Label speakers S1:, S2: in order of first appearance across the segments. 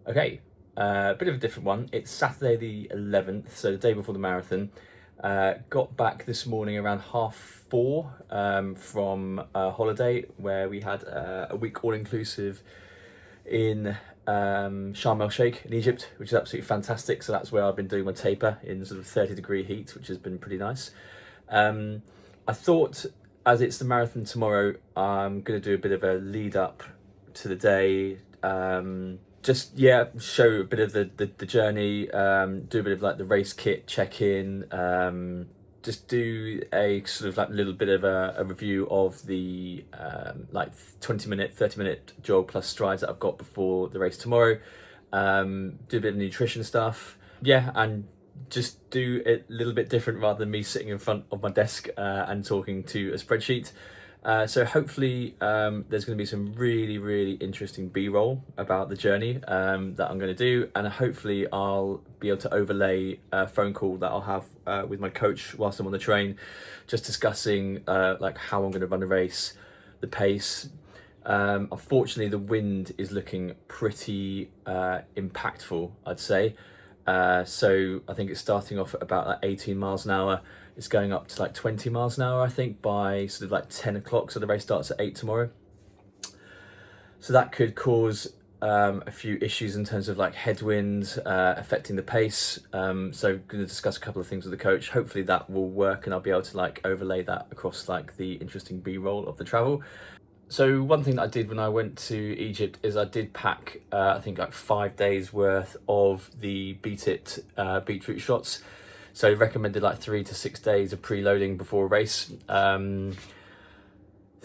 S1: Okay, bit of a different one. It's Saturday the 11th, so the day before the marathon. Got back this morning around 4:30 from a holiday where we had a week all inclusive in Sharm el Sheikh in Egypt, which is absolutely fantastic. So that's where I've been doing my taper in sort of 30-degree heat, which has been pretty nice. I thought, as it's the marathon tomorrow, I'm going to do a bit of a lead up to the day. Just show a bit of the journey, do a bit of like the race kit check in, just do a sort of like little bit of a review of the like 20-minute, 30-minute jog plus strides that I've got before the race tomorrow. Do a bit of nutrition stuff, and just do it a little bit different rather than me sitting in front of my desk and talking to a spreadsheet. So hopefully there's going to be some really, really interesting B-roll about the journey that I'm going to do, and hopefully I'll be able to overlay a phone call that I'll have with my coach whilst I'm on the train, just discussing like how I'm going to run the race, the pace. Unfortunately, the wind is looking pretty impactful, I'd say. So I think it's starting off at about like 18 miles an hour. It's going up to like 20 miles an hour, I think, by sort of like 10 o'clock. So the race starts at 8 tomorrow. So that could cause a few issues in terms of like headwinds affecting the pace. So going to discuss a couple of things with the coach. Hopefully that will work and I'll be able to like overlay that across like the interesting B-roll of the travel. So one thing that I did when I went to Egypt is I did pack, I think like 5 days worth of the Beat It beetroot shots. So recommended like 3 to 6 days of preloading before a race. This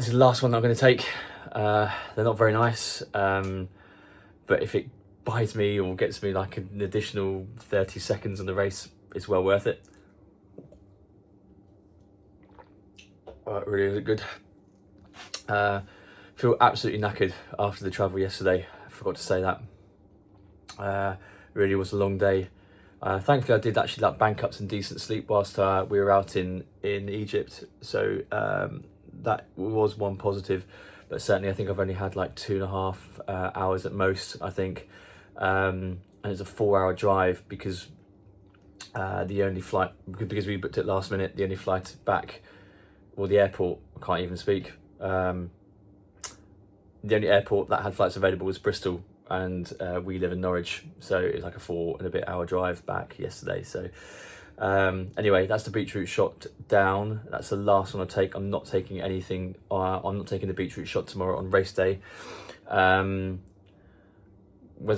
S1: is the last one I'm going to take. They're not very nice, but if it buys me or gets me like an additional 30 seconds on the race, it's well worth it. Oh, it really is good. Feel absolutely knackered after the travel yesterday. I forgot to say that. Really was a long day. Thankfully, I did actually like bank up some decent sleep whilst we were out in Egypt. So that was one positive. But certainly, I think I've only had like 2.5 hours at most, I think. And it's a 4-hour drive because the only flight, because we booked it last minute, the only flight back, or the airport, I can't even speak. The only airport that had flights available was Bristol, and we live in Norwich, so it was like a 4-and-a-bit-hour drive back yesterday. So anyway, that's the beetroot shot down. That's the last one I take. I'm not taking anything. I'm not taking the beetroot shot tomorrow on race day. Whether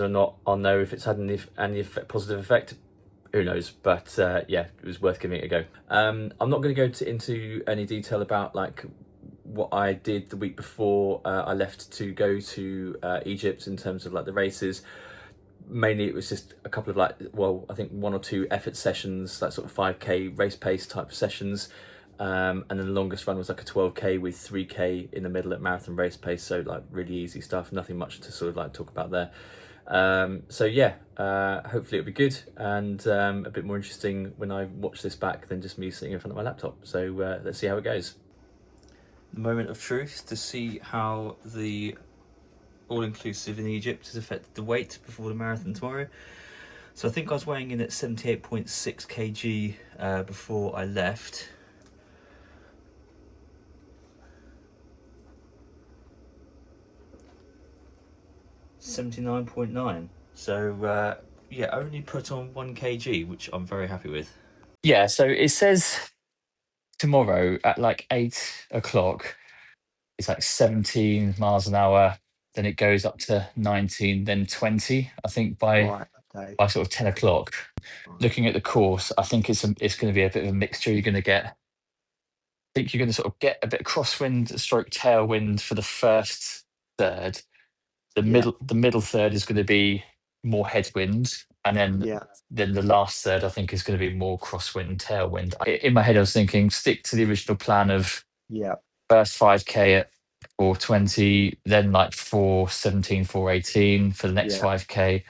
S1: or not I'll know if it's had any positive effect, who knows? But yeah, it was worth giving it a go. I'm not going to go into any detail about like what I did the week before I left to go to Egypt in terms of like the races. Mainly it was just a couple of like, well, I think 1 or 2 effort sessions, like sort of 5k race pace type sessions. And then the longest run was like a 12k with 3k in the middle at marathon race pace. So like really easy stuff, nothing much to sort of like talk about there. So yeah, hopefully it'll be good and a bit more interesting when I watch this back than just me sitting in front of my laptop. So let's see how it goes. The moment of truth to see how the all-inclusive in Egypt has affected the weight before the marathon tomorrow. So I think I was weighing in at 78.6 kg before I left. $79.9. So yeah, only put on 1 kg, which I'm very happy with. Yeah, so it says tomorrow at like 8 o'clock, it's like 17 miles an hour, then it goes up to 19, then 20. I think
S2: Right, okay.
S1: by sort of 10 o'clock. Looking at the course, I think it's going to be a bit of a mixture. You're going to get, I think you're going to sort of get a bit of crosswind, stroke tailwind for the first third.
S2: Yeah,
S1: The middle third is going to be more headwind, and
S2: yeah,
S1: then the last third I think is going to be more crosswind, tailwind. In my head, I was thinking stick to the original plan of
S2: yeah,
S1: first 5k at 4:20, then like 4:17, 4:18 for the next
S2: yeah,
S1: 5k,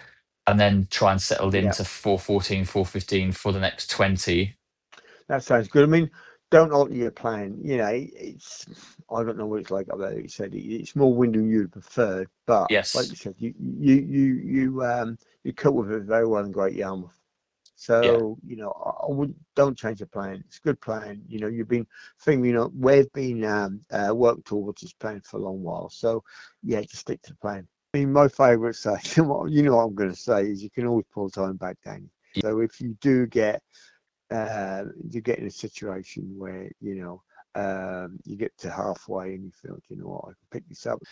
S1: and then try and settle
S2: yeah.
S1: into 4:14, 4:15 for the next 20.
S2: That sounds good. I mean, don't alter your plan. You know, it's I don't know what it's like up there. You said it's more wind than you'd prefer, but like
S1: Yes.
S2: you said, you cope with it very well in Great Yarmouth.
S1: Yeah.
S2: So, you know, I would don't change the plan. It's a good plan. You know, we've been worked towards this plan for a long while. So, yeah, just stick to the plan. I mean, my favourite saying, you know what I'm going to say, is you can always pull time back, down. So if you do you get in a situation where, you get to halfway and you feel, you know what, I can pick this up.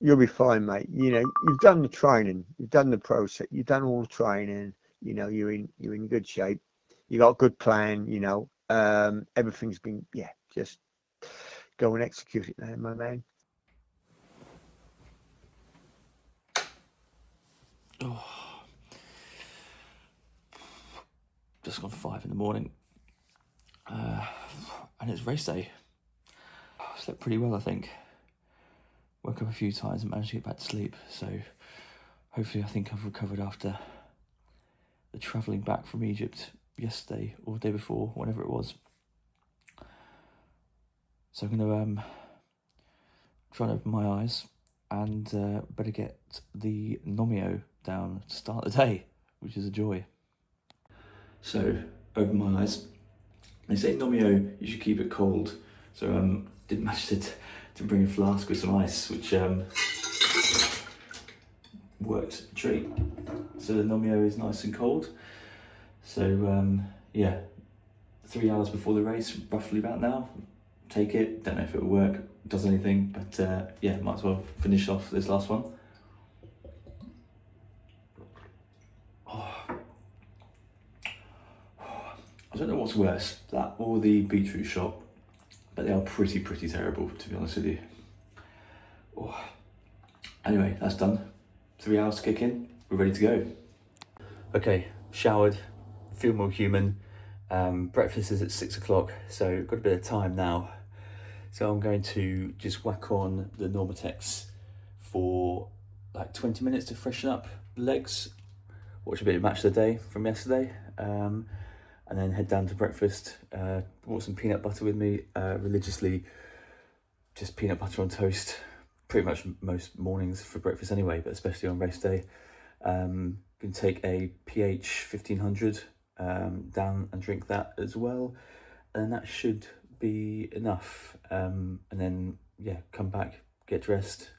S2: You'll be fine, mate. You know, you've done the training, you've done the process, you've done all the training. You know, you're in good shape. You got a good plan. You know, everything's been, yeah. Just go and execute it, there, my man.
S1: Just gone 5 in the morning, and it's race day. I slept pretty well, I think. Woke up a few times and managed to get back to sleep. So hopefully, I think I've recovered after the travelling back from Egypt yesterday or the day before, whenever it was. So I'm going to try and open my eyes and better get the Nomio down to start the day, which is a joy. So, open my eyes. They say Nomio, you should keep it cold. So didn't manage to bring a flask with some ice, which worked a treat. So the Nomio is nice and cold. So yeah, 3 hours before the race, roughly about now. Take it, don't know if it'll work, does anything, but yeah, might as well finish off this last one. I don't know what's worse, that or the beetroot shot, but they are pretty terrible, to be honest with you. Oh. Anyway, that's done. 3 hours to kick in, we're ready to go. Okay, showered, feel more human. Breakfast is at 6 o'clock, so got a bit of time now. So I'm going to just whack on the Normatex for like 20 minutes to freshen up the legs, watch a bit of Match of the Day from yesterday, and then head down to breakfast. Brought some peanut butter with me, religiously, just peanut butter on toast, pretty much most mornings for breakfast anyway, but especially on race day. Can take a pH 1500 down and drink that as well, and that should be enough. And then yeah, come back, get dressed,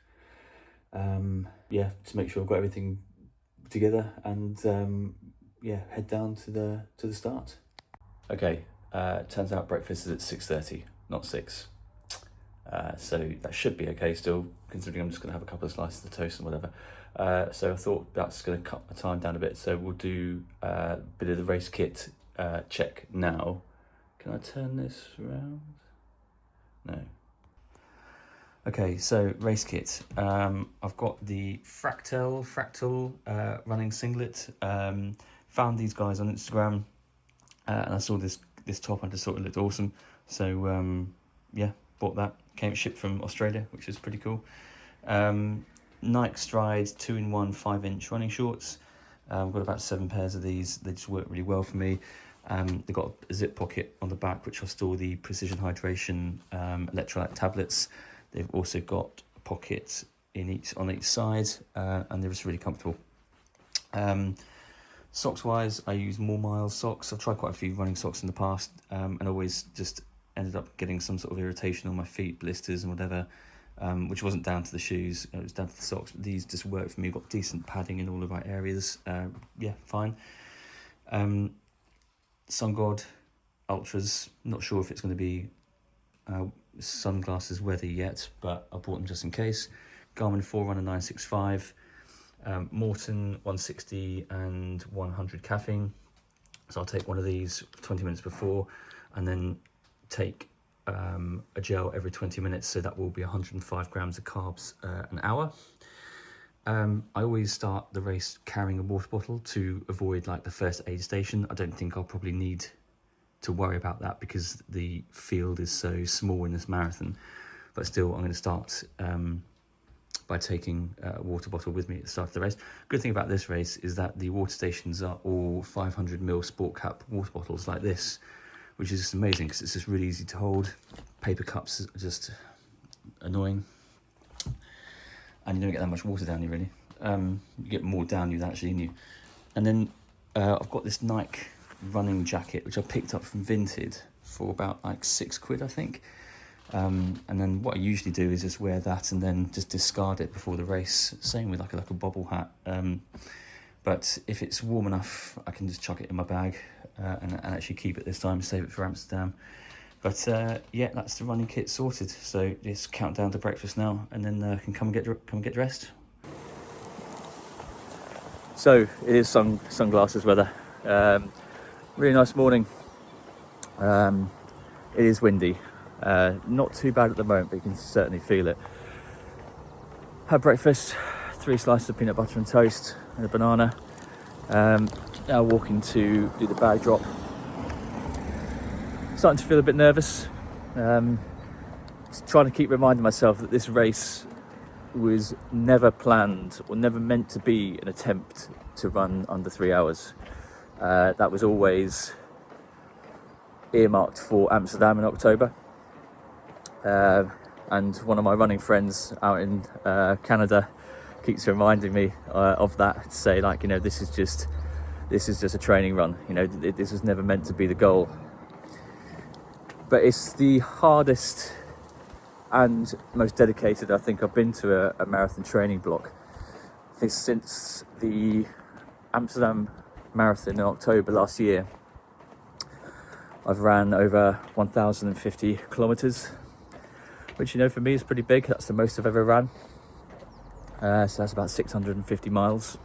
S1: yeah, to make sure I've got everything together, and yeah, head down to the start. Okay, turns out breakfast is at 6:30, not 6. So that should be okay still, considering I'm just going to have a couple of slices of toast and whatever. So I thought that's going to cut my time down a bit. So we'll do a bit of the race kit check now. Can I turn this around? No. Okay, so race kit. I've got the Fractal running singlet. Found these guys on Instagram, and I saw this top and I just thought it looked awesome. So yeah, bought that. Came shipped from Australia, which is pretty cool. Nike Stride 2-in-1 5-inch running shorts. I've got about 7 pairs of these. They just work really well for me. They've got a zip pocket on the back, which I'll store the Precision Hydration electrolyte tablets. They've also got a pocket on each side, and they're just really comfortable. Socks wise, I use More Miles socks. I've tried quite a few running socks in the past, and always just ended up getting some sort of irritation on my feet, blisters and whatever, which wasn't down to the shoes, it was down to the socks. But these just work for me. Got decent padding in all the right areas. Yeah, fine. Sun God Ultras, not sure if it's going to be sunglasses weather yet, but I bought them just in case. Garmin Forerunner 965, Morton 160 and 100 caffeine. So I'll take one of these 20 minutes before, and then take a gel every 20 minutes, so that will be 105 grams of carbs an hour. I always start the race carrying a water bottle to avoid like the first aid station. I don't think I'll probably need to worry about that because the field is so small in this marathon, but still I'm going to start by taking a water bottle with me at the start of the race. Good thing about this race is that the water stations are all 500ml sport cap water bottles like this,
S3: which is just amazing because it's just really easy to hold. Paper cups are just annoying, and you don't get that much water down you really. You get more down you than actually in you. And then I've got this Nike running jacket which I picked up from Vinted for about like £6 I think. And then what I usually do is just wear that and then just discard it before the race. Same with like a bobble hat. But if it's warm enough, I can just chuck it in my bag and actually keep it this time, save it for Amsterdam. But yeah, that's the running kit sorted. So just count down to breakfast now, and then can come and get dressed. So it is sunglasses weather. Really nice morning. It is windy. Not too bad at the moment, but you can certainly feel it. Had breakfast, 3 slices of peanut butter and toast and a banana. Now walking to do the bag drop. Starting to feel a bit nervous. Just trying to keep reminding myself that this race was never planned or never meant to be an attempt to run under 3 hours. That was always earmarked for Amsterdam in October. And one of my running friends out in Canada keeps reminding me of that, to say, like, you know, this is just a training run. You know, this was never meant to be the goal. But it's the hardest and most dedicated I think I've been to a marathon training block. I think since the Amsterdam Marathon in October last year, I've ran over 1,050 kilometers, which, you know, for me is pretty big. That's the most I've ever ran. So that's about 650 miles.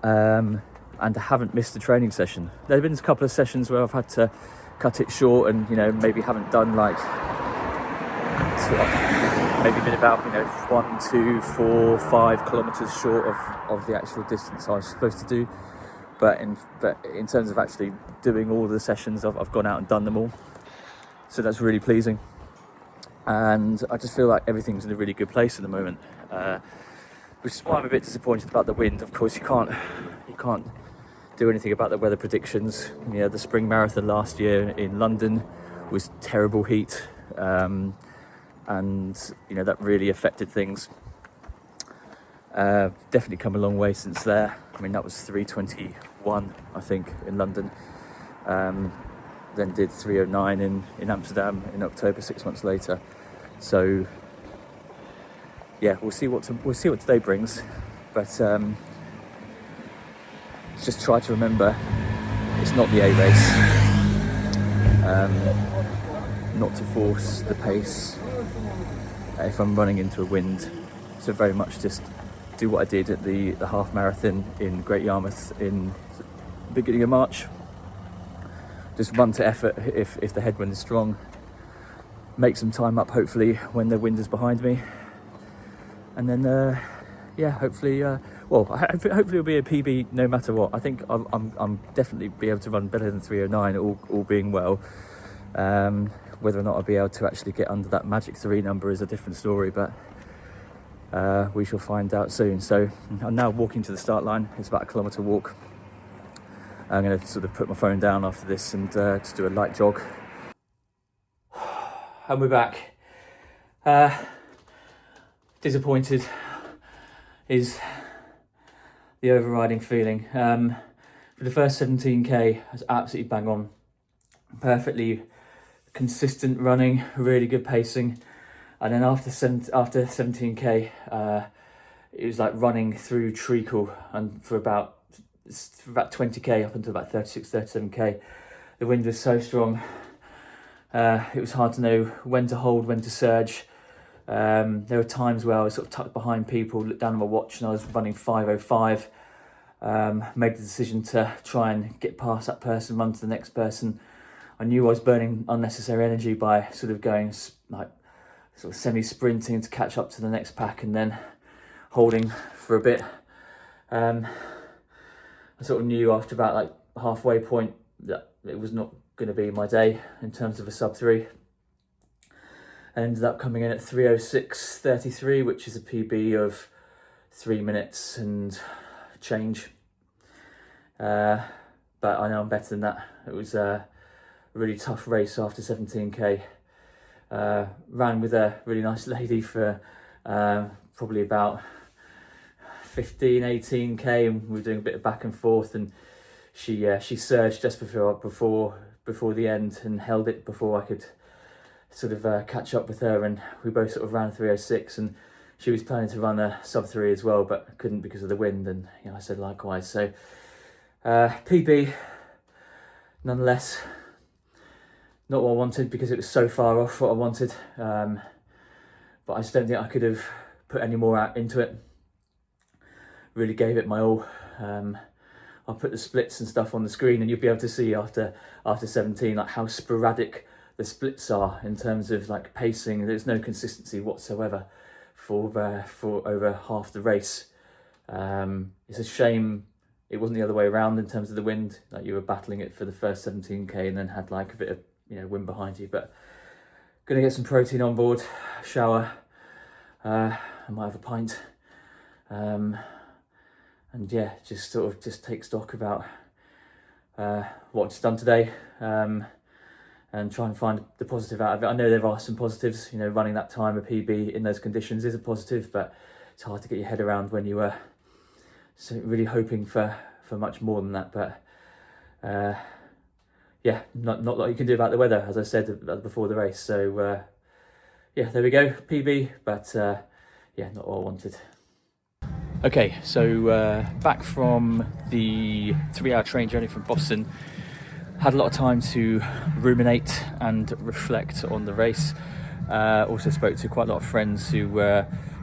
S3: And I haven't missed a training session. There have been a couple of sessions where I've had to cut it short and, you know, maybe haven't done like, maybe been about, you know, 1, 2, 4, 5 kilometers short of the actual distance I was supposed to do. But in terms of actually doing all of the sessions, I've gone out and done them all. So that's really pleasing. And I just feel like everything's in a really good place at the moment, which is why I'm a bit disappointed about the wind. Of course, you can't do anything about the weather predictions. You know, the spring marathon last year in London was terrible heat, and you know, that really affected things. Definitely come a long way since there. I mean, that was 3:21 I think in London. Then did 3:09 in Amsterdam in October 6 months later. So yeah, we'll see what today brings. But just try to remember it's not the A race. Not to force the pace if I'm running into a wind. So very much just do what I did at the half marathon in Great Yarmouth in the beginning of March. Just run to effort if the headwind is strong. Make some time up, hopefully, when the wind is behind me. And then, yeah, hopefully, hopefully it'll be a PB no matter what. I think I'm definitely be able to run better than 3:09, all being well. Whether or not I'll be able to actually get under that magic 3 number is a different story, but we shall find out soon. So I'm now walking to the start line. It's about a kilometre walk. I'm going to sort of put my phone down after this and just do a light jog. And we're back. Disappointed is the overriding feeling. For the first 17k, I was absolutely bang on. Perfectly consistent running, really good pacing. And then after 17k, it was like running through treacle, and for about 20k up until about 37k, the wind was so strong. It was hard to know when to hold, when to surge. There were times where I was sort of tucked behind people, looked down at my watch, and I was running 5:05. Made the decision to try and get past that person, run to the next person. I knew I was burning unnecessary energy by sort of going like sort of semi-sprinting to catch up to the next pack and then holding for a bit. I sort of knew after about like halfway point that it was not going to be my day in terms of a sub-3. I ended up coming in at 3:06.33, which is a PB of 3 minutes and change. But I know I'm better than that. It was really tough race after 17k. Ran with a really nice lady for probably about 15, 18k, and we were doing a bit of back and forth, and she surged just before the end and held it before I could sort of catch up with her, and we both sort of ran 3:06, and she was planning to run a sub-3 as well, but couldn't because of the wind, and I said likewise. So PB, nonetheless, not what I wanted because it was so far off what I wanted, but I just don't think I could have put any more out into it. Really gave it my all. I'll put the splits and stuff on the screen, and you'll be able to see after 17 like how sporadic the splits are in terms of like pacing. There's no consistency whatsoever for over half the race. It's a shame it wasn't the other way around in terms of the wind, like you were battling it for the first 17k and then had like a bit of wind behind you. But gonna get some protein on board, shower, I might have a pint, and yeah, just take stock about what it's done today, and try and find the positive out of it. I know there are some positives, running that time of PB in those conditions is a positive, but it's hard to get your head around when you are really hoping for much more than that. But yeah, not a lot you can do about the weather, as I said before the race. So yeah, there we go, PB, but yeah, not what I wanted. Okay, so back from the 3-hour train journey from Boston. Had a lot of time to ruminate and reflect on the race. Also spoke to quite a lot of friends who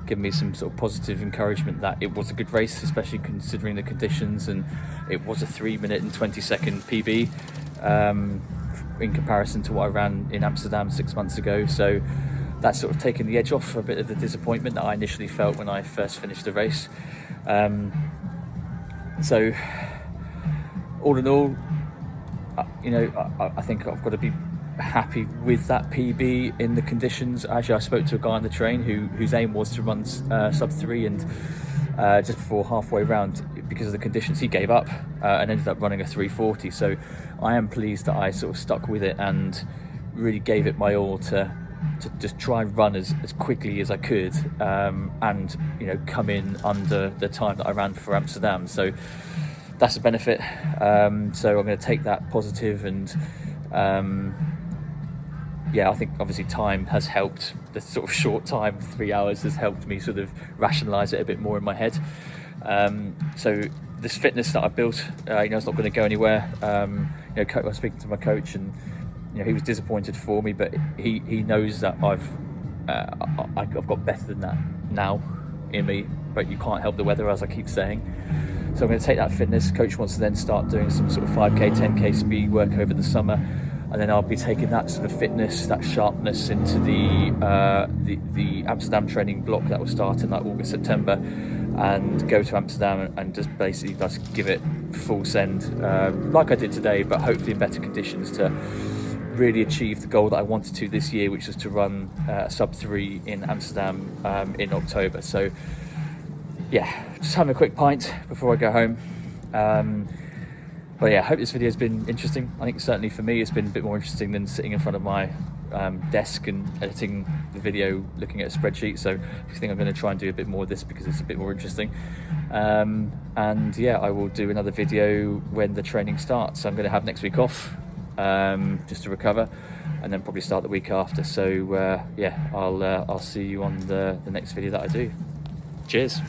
S3: gave me some sort of positive encouragement that it was a good race, especially considering the conditions, and it was a 3-minute and 20-second PB in comparison to what I ran in Amsterdam 6 months ago. So that's sort of taken the edge off a bit of the disappointment that I initially felt when I first finished the race. So all in all, I think I've got to be happy with that PB in the conditions. Actually, I spoke to a guy on the train whose aim was to run sub-3, and just before halfway round, because of the conditions, he gave up and ended up running a 3:40. So I am pleased that I sort of stuck with it and really gave it my all to just try and run as quickly as I could, and come in under the time that I ran for Amsterdam. So that's a benefit. So I'm going to take that positive, and yeah, I think obviously time has helped. The sort of short time, 3 hours, has helped me sort of rationalise it a bit more in my head. So this fitness that I built, it's not going to go anywhere. I was speaking to my coach, and he was disappointed for me, but he knows that I've got better than that now in me. But you can't help the weather, as I keep saying. So I'm going to take that fitness. Coach wants to then start doing some sort of 5k, 10k speed work over the summer, and then I'll be taking that sort of fitness, that sharpness into the Amsterdam training block that will start in like August, September, and go to Amsterdam and just basically just give it full send, like I did today, but hopefully in better conditions to really achieve the goal that I wanted to this year, which was to run a sub-3 in Amsterdam in October. So yeah, just having a quick pint before I go home. But yeah, I hope this video has been interesting. I think certainly for me it's been a bit more interesting than sitting in front of my desk and editing the video looking at a spreadsheet. So I think I'm going to try and do a bit more of this because it's a bit more interesting. And yeah, I will do another video when the training starts. So I'm going to have next week off, just to recover, and then probably start the week after. So yeah, I'll see you on the next video that I do. Cheers.